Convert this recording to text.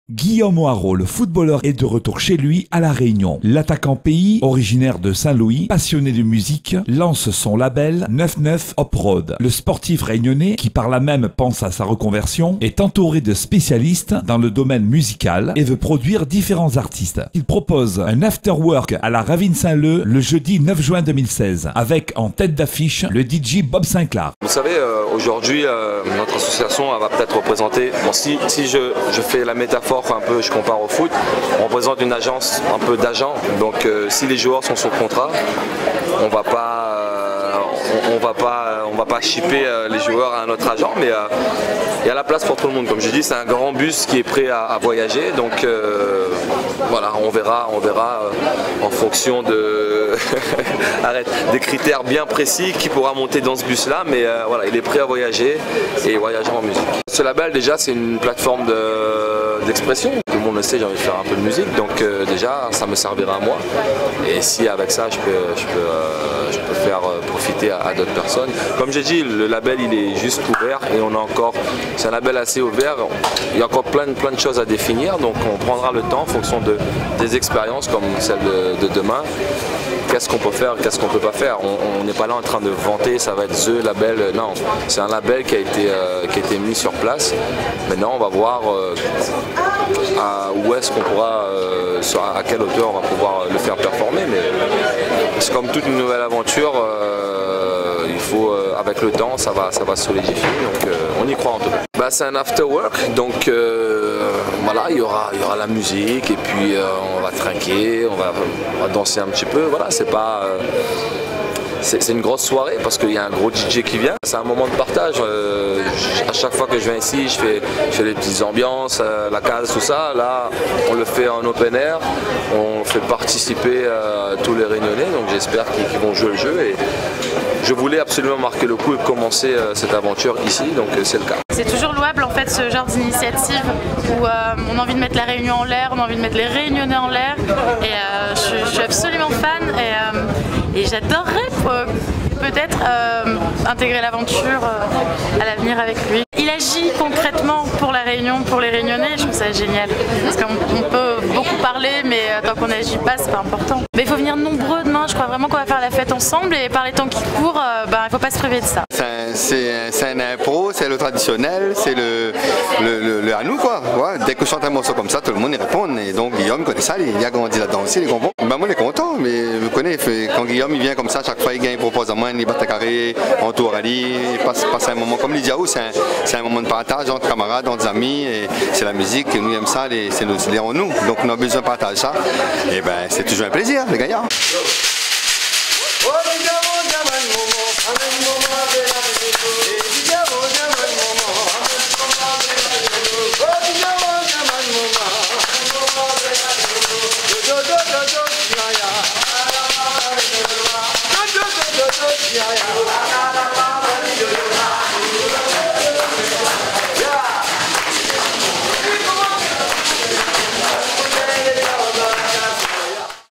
Guillaume Hoarau, le footballeur, est de retour chez lui à La Réunion. L'attaquant pays, originaire de Saint-Louis, passionné de musique, lance son label 99 Uproad. Le sportif réunionnais, qui par là même pense à sa reconversion, est entouré de spécialistes dans le domaine musical et veut produire différents artistes. Il propose un after-work à la Ravine Saint-Leu le jeudi 9 juin 2016, avec en tête d'affiche le DJ Bob Sinclair. Vous savez, aujourd'hui, notre association elle va peut-être représenter, bon, si je fais la métaphore un peu, je compare au foot, on représente une agence un peu d'agents, donc si les joueurs sont sous contrat, on va pas shipper les joueurs à un autre agent, mais il y a la place pour tout le monde. Comme je dis, c'est un grand bus qui est prêt à voyager, donc voilà, on verra en fonction de des critères bien précis qui pourra monter dans ce bus là, mais voilà, il est prêt à voyager et voyager en musique. Ce label déjà c'est une plateforme d'expression. Tout le monde le sait, j'ai envie de faire un peu de musique, donc déjà ça me servira à moi. Et si avec ça je peux faire profiter à d'autres personnes. Comme j'ai dit, le label il est juste ouvert et c'est un label assez ouvert. Il y a encore plein de choses à définir, donc on prendra le temps en fonction des expériences comme celle de demain. Qu'est-ce qu'on peut faire, qu'est-ce qu'on peut pas faire. On n'est pas là en train de vanter, ça va être the label. Non, c'est un label qui a été mis sur place. Maintenant, on va voir où est-ce qu'on pourra, à quelle hauteur on va pouvoir le faire performer. Mais c'est comme toute une nouvelle aventure. Il faut, avec le temps, ça va se solidifier. Donc, on y croit en tout cas. Bah, c'est un after work, donc voilà, il y aura la musique et puis on va trinquer, on va danser un petit peu. Voilà, c'est une grosse soirée parce qu'il y a un gros DJ qui vient. C'est un moment de partage. À chaque fois que je viens ici, je fais des petites ambiances, la case, tout ça. Là, on le fait en open air. On fait participer tous les Réunionnais. Donc j'espère qu'ils vont jouer le jeu. Et je voulais absolument marquer le coup et commencer cette aventure ici. Donc c'est le cas. C'est toujours louable en fait ce genre d'initiative où on a envie de mettre la Réunion en l'air, on a envie de mettre les Réunionnais en l'air. Et je suis absolument fan. Et j'adorerais peut-être intégrer l'aventure à l'avenir avec lui. Il agit concrètement pour la Réunion, pour les Réunionnais, je trouve ça génial. Parce qu'on peut beaucoup parler, mais tant qu'on n'agit pas, c'est pas important. Mais il faut venir nombreux demain, je crois vraiment qu'on va faire la fête ensemble et par les temps qui courent, il ne faut pas se priver de ça. C'est un impro, c'est le traditionnel, c'est le à nous quoi. Ouais, dès que je chante un morceau comme ça, tout le monde y répond. Et donc Guillaume connaît ça, il a grandi là-dedans aussi, il est bon. Ben, moi il est content, mais vous connaissez, quand Guillaume il vient comme ça, chaque fois il propose à moi, il bat à carré, on tourne à lui, il passe un moment comme Lydia où c'est un moment de partage entre camarades, entre amis, et c'est la musique, et nous aimons ça, c'est en nous, donc on a besoin de partager ça, et ben c'est toujours un plaisir les gagnants.